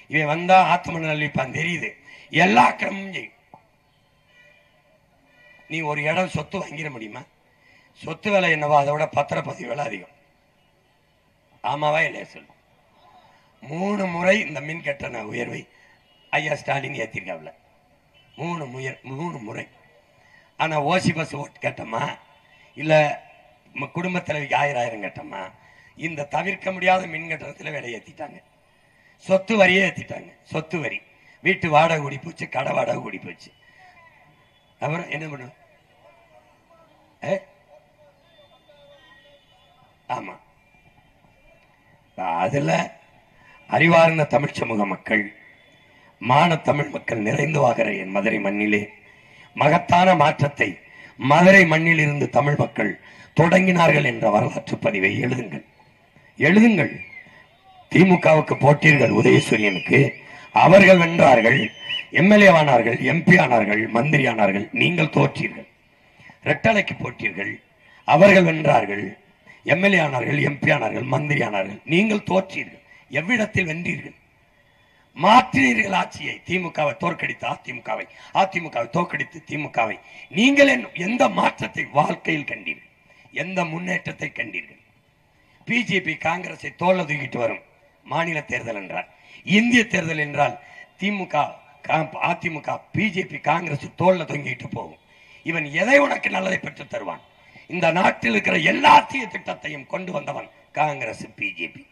இவன் வந்தா ஆத்ம நல்விப்பான் தெரியுது. எல்லா கிரமும் செய்யும். நீ ஒரு இடம் சொத்து வாங்கிட முடியுமா? சொத்து விலை என்னவோ அதை விட பத்திரப்பதிவு விலை அதிகம். ஆமாவா இல்லையா சொல்லு. 3 முறை இந்த மின் கட்டண உயர்வை ஐயா ஸ்டாலின் ஏத்திருக்காப்ல. 3 முறை. ஆனா ஓசி பஸ் ஓட்டு கேட்டோமா, இல்ல குடும்ப தலைவிக்கு 1000 கேட்டோமா? இந்த தவிர்க்க முடியாத மின் கட்டணத்தில் விலை ஏத்திட்டாங்க. சொத்து வரியே ஏத்திட்டாங்க. சொத்து வரி, வீட்டு வாடகை கூடி போச்சு, கடை வாடகை கூடி போச்சு. அப்புறம் என்ன பண்ண? ஆமா, அதுல அறிவார்ந்த தமிழ் சமூக மக்கள், மான தமிழ் மக்கள் நிறைந்து வாகிற என் மதுரை மண்ணிலே மகத்தான மாற்றத்தை மதுரை மண்ணில் இருந்து தமிழ் மக்கள் தொடங்கினார்கள் என்ற வரலாற்று பதிவை எழுதுங்கள். எழுதுங்கள். திமுகவுக்கு போட்டீர்கள் உதயசூரியனுக்கு, அவர்கள் வென்றார்கள், எம்எல்ஏ ஆனார்கள், எம்பி ஆனார்கள், மந்திரி ஆனார்கள், நீங்கள் தோற்றீர்கள். ரெட்டலைக்கு போட்டீர்கள், அவர்கள் வென்றார்கள், எம்எல்ஏ ஆனார்கள், எம்பி ஆனார்கள், மந்திரி ஆனார்கள், நீங்கள் தோற்றீர்கள். எவ்விடத்தில் வென்றீர்கள்? மாற்றினீர்கள் ஆட்சியை. திமுகவை தோற்கடித்து அதிமுகவை, அதிமுகவை தோற்கடித்து திமுகவை. நீங்கள் எந்த மாற்றத்தை வாழ்க்கையில் கண்டீர்கள்? எந்த முன்னேற்றத்தை கண்டீர்கள்? பிஜேபி காங்கிரஸை தோல்ல தூக்கிட்டு வரும். மாநில தேர்தல் என்றால், இந்திய தேர்தல் என்றால் திமுக அதிமுக பிஜேபி காங்கிரஸ் தோல்ல தொங்கிட்டு போகும். இவன் எதை உனக்கு நல்லதை பெற்று தருவான்? இந்த நாட்டில் இருக்கிற எல்லா தீய திட்டத்தையும் கொண்டு வந்தவன் காங்கிரஸ் பிஜேபி.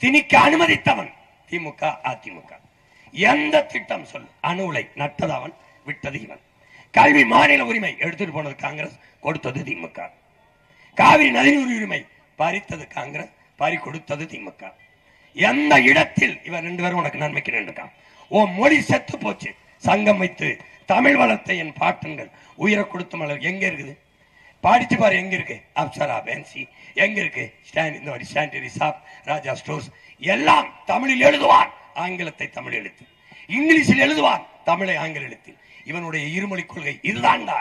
திணிக்க அனுமதித்தவன் திமுக அதிமுக. எந்த திட்டம் சொல், அணு உலை நட்டது அவன், விட்டது இவன். கல்வி மாநில உரிமை எடுத்துட்டு போனது காங்கிரஸ், கொடுத்தது திமுக. காவிரி நதிநீர் உரிமை பறித்தது காங்கிரஸ், பறி கொடுத்தது திமுக. எந்த இடத்தில் இவன் 2 பேரும் உனக்கு நன்மைக்கு நின்றுட்டான்? ஓ மொழி செத்து போச்சு. சங்கம் வைத்து தமிழ் வளர்த்த என் பாட்டன்கள் உயிரை கொடுத்த மலர் எங்க இருக்குது? படிச்சு பாரு எங்க இருக்கு? அப்சரா பென்சி எங்க இருக்கு? இந்த மாதிரி ஸ்டாண்டரி ஷாப், ராஜா ஸ்டோர்ஸ் எல்லாம் தமிழில் எழுதுவான். ஆங்கிலத்தை தமிழ் எழுத்து, இங்கிலீஷில் எழுதுவான், தமிழை ஆங்கில எழுத்து. இவனுடைய இருமொழி கொள்கை இதுதான்டா.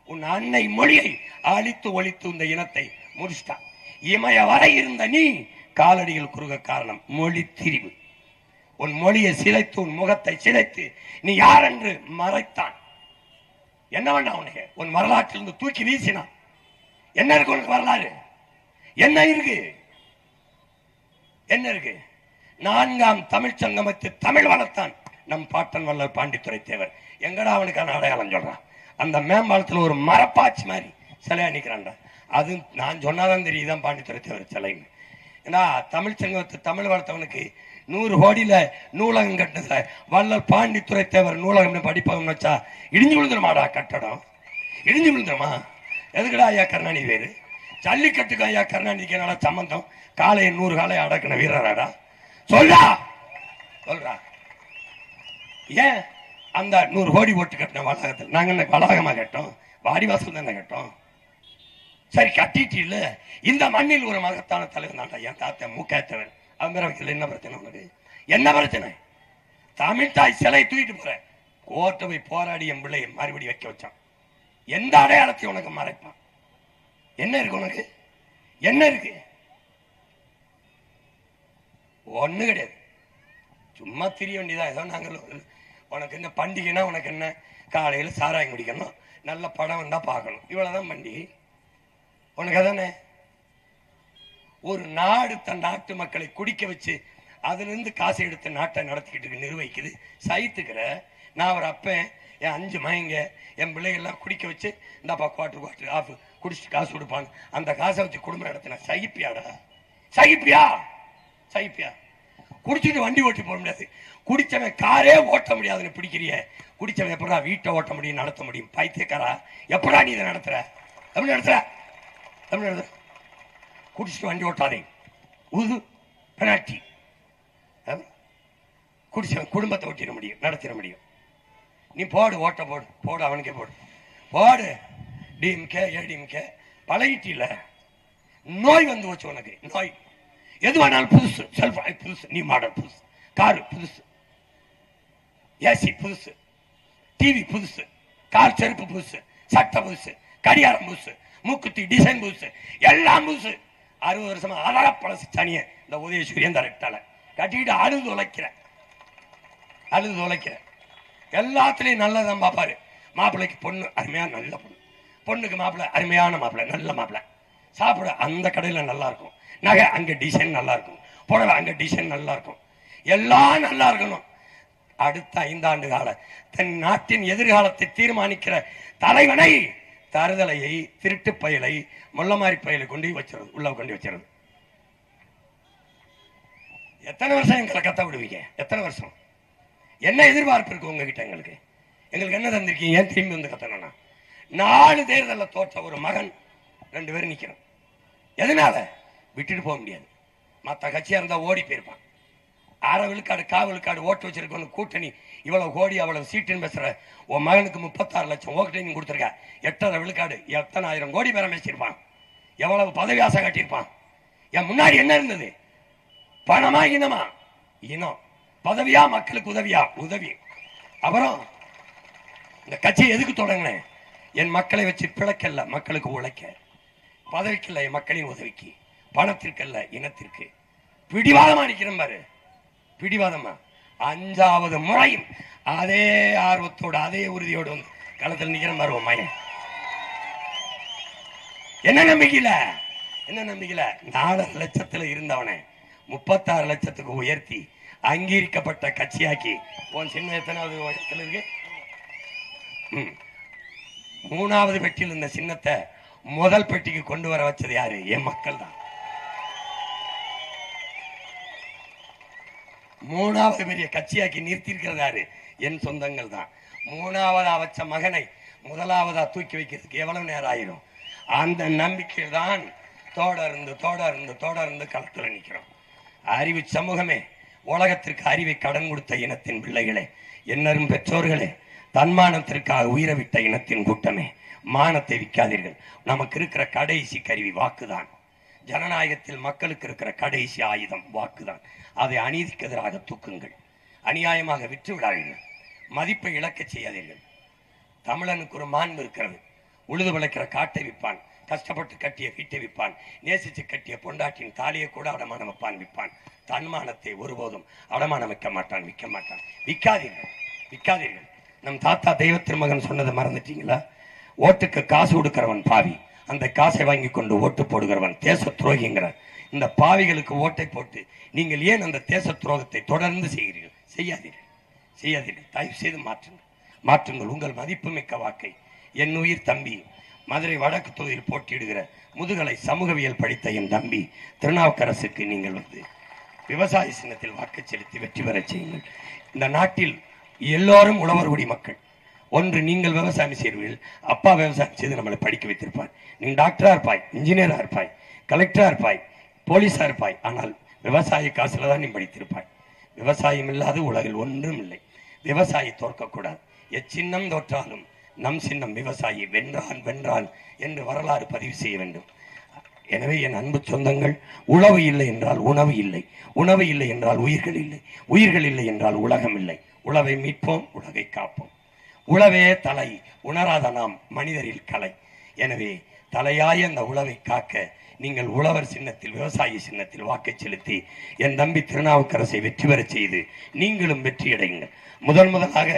உன் அன்னை மொழியை அழித்து ஒழித்து இந்த இனத்தை முடிச்சிட்டான். இமய வரை இருந்த நீ காலடியில் குறுக காரணம் மொழி திரிவு. உன் மொழியை சிதைத்து, உன் முகத்தை சிதைத்து நீ யார் என்று மறைத்தான். என்ன வேண்டாம் உனக்கு? உன் வரலாற்றிலிருந்து தூக்கி வீசினான். என்ன இருக்கு உனக்கு வரலாறு? என்ன இருக்கு? என்ன இருக்கு? 4ஆம் தமிழ் சங்கமத்து தமிழ் வளர்த்தான் நம் பாட்டன் வல்லர் பாண்டித்துரை தேவர். எங்கடா அவனுக்கான அடையாளம் சொல்றான்? அந்த மேம்பாலத்தில் ஒரு மரப்பாச்சி மாதிரி சிலையா நிக்கிறான்டா. அது நான் சொன்னாதான் தெரியுதான் பாண்டித்துரை தேவர் சிலைன்னு. ஏன்னா தமிழ் சங்கமத்து தமிழ் வளர்த்தவனுக்கு 100 கோடியில நூலகம் கட்டுத வல்லல் பாண்டித்துரை தேவர் நூலகம் படிப்பகம் வச்சா இடிஞ்சு விழுந்துருமாடா கட்டடம்? இடிஞ்சு விழுந்துருமா? எதுக்குடா ஐயா கருணாநிதி வேறு? ஜல்லிக்கட்டுக்கு ஐயா கருணாநிதிக்கு என்னடா சம்பந்தம்? காலையை 100 காலையை அடக்கின வீரராடா? சொல்றா சொல்றா. ஏன் அந்த 100 கோடி போட்டு கட்டின வளாகத்தில் நாங்க என்ன வளாகமா கேட்டோம்? வாடிவாசல் தானே கேட்டோம். சரி கட்டிட்டு இல்ல, இந்த மண்ணில் ஒரு மகத்தான தலைவர் தான் என் தாத்தா முக்கேத்தவன். அவன் என்ன பிரச்சனை உனக்கு? என்ன பிரச்சனை? தமிழ்தாய் சிலை தூக்கிட்டு போற கோர்ட்டை போய் போராடி என் பிள்ளை மறுபடி வைக்க வச்சான். எந்த அடையாளத்தையும் உனக்கு மறைப்பான்? என்ன இருக்கு உனக்கு? என்ன இருக்கு? ஒண்ணு கிடையாது. சும்மா திரிய வேண்டியதான். ஏதோ நாங்கள் உனக்கு என்ன பண்டிகைன்னா உனக்கு என்ன? காலையில் சாராயம் குடிக்கணும், நல்ல படம் வந்தா பார்க்கணும், இவ்வளவுதான் பண்டிகை உனக்கு. அதானே ஒரு நாடு தன் நாட்டு மக்களை குடிக்க வச்சு அதுல இருந்து காசு எடுத்து நாட்டை நடத்திக்கிட்டு நிர்வகிக்குது. சைத்துக்கிற நான் ஒரு அப்பன், என் 5 மயங்க என் பிள்ளைகள்லாம் குடிக்க வச்சு இந்தாப்பா குவாட்டர் ஆஃப் குடிச்சிட்டு காசு கொடுப்பான். அந்த காசை வச்சு குடும்பம் நடத்தின சகிப்பியாடா? சகிப்பியா? சகிப்பியா? குடிச்சிட்டு வண்டி ஓட்டி போட முடியாது. குடிச்சவன் காரே ஓட்ட முடியாதுன்னு பிடிக்கிறிய. குடிச்சவன் எப்படா வீட்டை ஓட்ட முடியும், நடத்த முடியும்? பைத்தியக்காரா, எப்படா நீ இதை நடத்துற? எப்படி நடத்துற? எப்படி நடத்துற? குடிச்சிட்டு வண்டி ஓட்டாதே, உது பெனால்டி. குடிச்சவன் குடும்பத்தை ஓட்டிட முடியும், நடத்திட முடியும். நீ போடு, ஓட்ட போடு, போடு, அவனுக்கே போடு, போடு. டிஎம்கே ஏடிஎம்கே பழகிட்டில, நோய் வந்து வச்சு உனக்கு. நோய் எது வேணாலும் புதுசு, செல்ஃப் புதுசு, நீ மாடல் புதுசு, காரு புதுசு, ஏசி புதுசு, டிவி புதுசு, கால் செருப்பு புதுசு, சட்டை புதுசு, கடிகாரம் புதுசு, மூக்குத்தி டிசைன் புதுசு, எல்லாம் புதுசு. 60 வருஷமா அழக பழசு சனிய இந்த உதயசூரியன் தரட்டால கட்டிக்கிட்டு அழுது உழைக்கிற, அழுது உழைக்கிற. எல்லாத்துலயும் நல்லதான் பாப்பாரு. மாப்பிள்ளைக்கு பொண்ணு அருமையா நல்ல பொண்ணு, பொண்ணுக்கு மாப்பிள்ளை அருமையான மாப்பிள்ளை, நல்ல மாப்பிள்ளை. சாப்பிட அந்த கடையில நல்லா இருக்கும், நகை அங்க டிசைன் நல்லா இருக்கும், புடவை அங்க டிசைன் நல்லா இருக்கும், எல்லாம் நல்லா இருக்கணும். அடுத்த 5 ஆண்டு கால தன் நாட்டின் எதிர்காலத்தை தீர்மானிக்கிற தலைவனை, தருதலையை, திருட்டு பயலை, முள்ளமாரி பயலை கொண்டு வச்சிருது, உள்ள கொண்டு வச்சிருது. எத்தனை வருஷம் எங்களை கத்த விடுவீங்க? எத்தனை வருஷம்? என்ன எதிர்பார்ப்பு இருக்கு உங்ககிட்ட? எங்களுக்கு என்ன தந்திருக்கீங்க? ஏன் திரும்பி வந்து கத்தனா? 4 தேர்தலில் தோற்ற ஒரு மகன் 2 பேரும் நிக்கிறோம். எதனால? விட்டுட்டு போக முடியாது. மற்ற கட்சியா இருந்தா ஓடி போயிருப்பான். 1/2 விழுக்காடு 1/4 விழுக்காடு ஓட்டு வச்சிருக்க கூட்டணி இவ்வளவு கோடி அவ்வளவு சீட்டுன்னு பேசுற உன் மகனுக்கு 36 லட்சம் ஓட்டு நீங்க கொடுத்துருக்க. 8.5 விழுக்காடு எத்தனை ஆயிரம் கோடி பேரம் பேசியிருப்பான், எவ்வளவு பதவி ஆசை காட்டியிருப்பான். என் முன்னாடி என்ன இருந்தது? பணமா இனமா? இனம். பதவியா மக்களுக்கு உதவியா? உதவி. அப்புறம் இந்த கட்சியை எதுக்கு தொடங்கினேன்? என் மக்களை வச்சு பிழைக்கல்ல, மக்களுக்கு உழைக்க. பதவிக்கல்ல, என் மக்களின் உதவிக்கு. பணத்திற்கல்ல, இனத்திற்கு. பிடிவாதமா நிக்கிறேன் பாரு, பிடிவாதமா. 5வது முறையும் அதே ஆர்வத்தோடு அதே உறுதியோடு வந்து களத்தில் நிக்கிறேன் பாரு. மையன் என்ன நம்பிக்கையில? என்ன நம்பிக்கையில? 4 லட்சத்துல இருந்தவனை 36 லட்சத்துக்கு உயர்த்தி அங்கீகரிக்கப்பட்ட கட்சியாக்கி. உன் சின்ன எத்தனாவது இடத்துல இருக்கு? 3வது பெட்டியில் இந்த சின்னத்தை முதல் பெட்டிக்கு கொண்டு வர வச்சது யாரு? என் மக்கள் தான். 3வது பெரிய கட்சியாக்கி நிறுத்தி இருக்கிறது யாரு? என் சொந்தங்கள் தான். 3வதா வச்ச மகனை 1வதா தூக்கி வைக்கிறதுக்கு எவ்வளவு நேரம் ஆயிரும்? அந்த நம்பிக்கையில் தான் தொடர்ந்து தொடர்ந்து தொடர்ந்து களத்தில் நிற்கிறோம். அறிவு சமூகமே, உலகத்திற்கு அறிவை கடன் கொடுத்த இனத்தின் பிள்ளைகளே, என்னரும் பெற்றோர்களே, தன்மானத்திற்காக உயிரை விட்ட இனத்தின் கூட்டமே, மானத்தை விற்காதீர்கள். நமக்கு இருக்கிற கடைசி கருவி வாக்குதான். ஜனநாயகத்தில் மக்களுக்கு இருக்கிற கடைசி ஆயுதம் வாக்குதான். அதை அநீதிக்கு எதிராக தூக்குங்கள். அநியாயமாக விற்று விடாதீர்கள். மதிப்பை இழக்க செய்யாதீர்கள். தமிழனுக்கு ஒரு மாண்பு இருக்கிறது. உழுது விளைக்கிற காட்டை விற்பான், கஷ்டப்பட்டு கட்டிய வீட்டை விற்பான், நேசித்து கட்டிய பொண்டாட்டின் தாலியை கூட அடமானம் வைப்பான், விற்பான். தன்மானத்தை ஒருபோதும் அடமானம் வைக்க மாட்டான், விற்க மாட்டான். விற்காதீர்கள், விற்காதீர்கள். நம் தாத்தா தெய்வ திருமகன் சொன்னதை மறந்துட்டீங்களா? ஓட்டுக்கு காசு கொடுக்கிறவன் பாவி, அந்த காசை வாங்கி கொண்டு ஓட்டு போடுகிறவன் தேச துரோகிங்கிறார். இந்த பாவிகளுக்கு ஓட்டை போட்டு நீங்கள் ஏன் அந்த தேச துரோகத்தை தொடர்ந்து செய்கிறீர்கள்? செய்யாதீர்கள், செய்யாதீர்கள். தயவு செய்து மாற்றுங்கள், மாற்றுங்கள் உங்கள் மதிப்புமிக்க வாக்கை. என் உயிர் தம்பி, மதுரை வடக்கு தொகுதியில் போட்டியிடுகிற முதுகலை சமூகவியல் படித்த என் தம்பி திருநாவுக்கரசுக்கு நீங்கள் வந்து விவசாய சின்னத்தில் வாக்கு செலுத்தி வெற்றி பெற செய்யுங்கள். இந்த நாட்டில் எல்லோரும் உழவர்குடி மக்கள். ஒன்று, நீங்கள் விவசாயம் செய்வீர்கள், அப்பா விவசாயம் செய்து நம்மளை படிக்க வைத்திருப்பார். நீ டாக்டரா இருப்பாய், இன்ஜினியரா இருப்பாய், கலெக்டரா இருப்பாய், போலீஸா இருப்பாய். ஆனால் விவசாய காசுல தான் நீ படித்திருப்பாய். விவசாயம் இல்லாத உலகில் ஒன்றும் இல்லை. விவசாயி தோற்கக்கூடாது. எச்சின்னம் தோற்றாலும் நம் சின்னம் விவசாயி, வென்றான் வென்றான் என்று வரலாறு பதிவு செய்ய வேண்டும். எனவே என் அன்பு சொந்தங்கள், உழவு இல்லை என்றால் உணவு இல்லை, உணவு இல்லை என்றால் உயிர்கள் இல்லை, உயிர்கள் இல்லை என்றால் உலகம் இல்லை. உழவை மீட்போம், உலகை காப்போம். உழவே தலை, உணராத நாம் மனிதரில் கலை. எனவே தலையாய அந்த உழவை காக்க நீங்கள் உழவர் சின்னத்தில், விவசாயி சின்னத்தில் வாக்கை செலுத்தி என் தம்பி திருநாவுக்கரசை வெற்றி பெறச் செய்து நீங்களும் வெற்றியடையுங்கள். முதலாக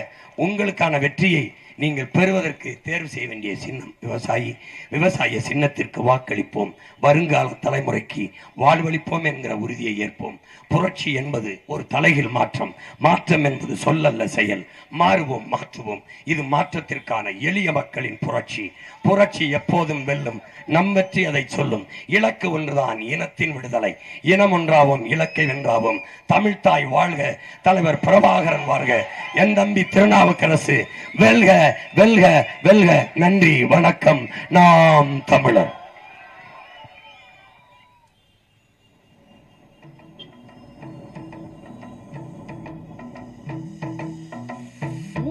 உங்களுக்கான வெற்றியை நீங்கள் பெறுவதற்கு தேர்வு செய்ய வேண்டிய சின்னம் விவசாயி. விவசாய சின்னத்திற்கு வாக்களிப்போம். வருங்கால தலைமுறைக்கு வாழ்வளிப்போம் என்கிற உறுதியை ஏற்போம். புரட்சி என்பது ஒரு தலைகீழ் மாற்றம். மாற்றம் என்பது சொல்லல்ல, செயல். மாறுவோம், மாற்றுவோம். இது மாற்றத்திற்கான எளிய மக்களின் புரட்சி. புரட்சி எப்போதும் வெல்லும். நம் வெற்றி அதை சொல்லும். இலக்கு ஒன்றுதான், இனத்தின் விடுதலை. இனம் ஒன்றாவோம், இலக்கை வென்றாவோம். தமிழ்தாய் வாழ்க, தலைவர் பிரபாகரன் வாழ்க, என் தம்பி திருநாவுக்கரசு வெல்க, வெல்க, வெல்க. நன்றி, வணக்கம். நாம் தமிழர்.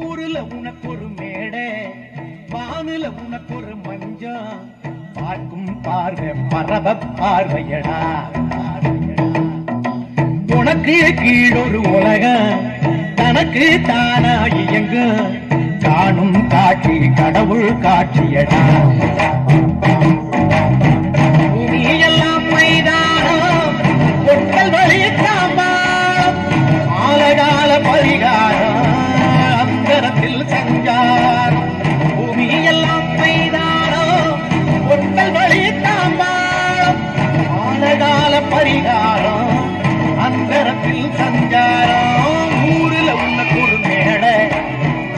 ஊருல உனக்கு ஒரு மேடை, வானுல உனக்கு ஒரு மஞ்சம், பார்க்கும் பார்வை பரவ பார்வையடா. உனக்கு கீழொரு உலகம், தனக்கு தானா இயங்கும், காணும் காட்சி கடவுள் காட்சியடா. நீ எல்லாம் மைதானம், பொட்டல் வழி காம்பாளம், ஆலகால பரிகாரம், அந்தரத்தில் சஞ்சாரம். பூமி எல்லாம் மைதானம், பொட்டல் வழி காம்பாளம், ஆலகால பரிகாரம், அந்தரத்தில் சஞ்சாரம். ஊருல உனக்கு ஒரு மேடை,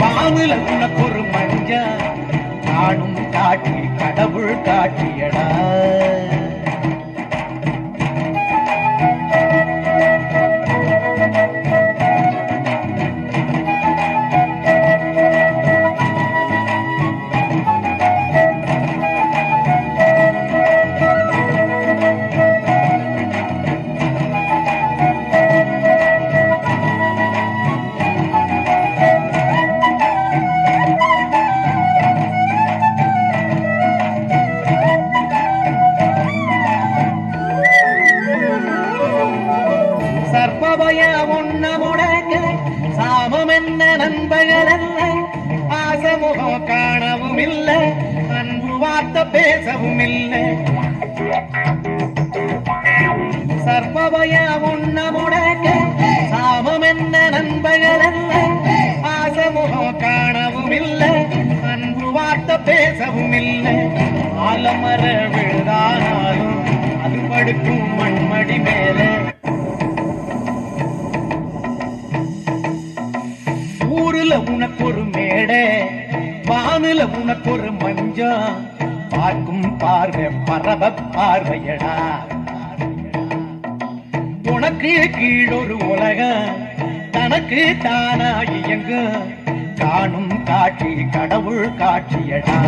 வானுல உனக்கு ஒரு மஞ்ச, காணும் காட்சி கடவுள் காட்சியடா. சர்ப்பபய உன்ன முடங்க சாமம் என்ன நண்பர்கள் அல்ல, ஆசமுகம் காணவும் இல்லை, அன்பு வார்த்தை பேசவும் இல்லை. சர்ப்பபய உன்ன முடங்க சாமம் என்ன நண்பர்கள் அல்ல, ஆசமுகம் காணவும் இல்லை, அன்பு வார்த்தை பேசவும் இல்லை. ஆலமர விழுதானாலும் அது படுக்கும் மண்மடி மேலே. ஊருல உனக்கு ஒரு மேடை, வானுல உனக்கு ஒரு மஞ்சம், பார்க்கும் பார்வை பரவ பார்வையடா. உனக்கு கீழொரு உலகம், தனக்கு தானா இயங்கும், காணும் காட்சி கடவுள் காட்சியடா.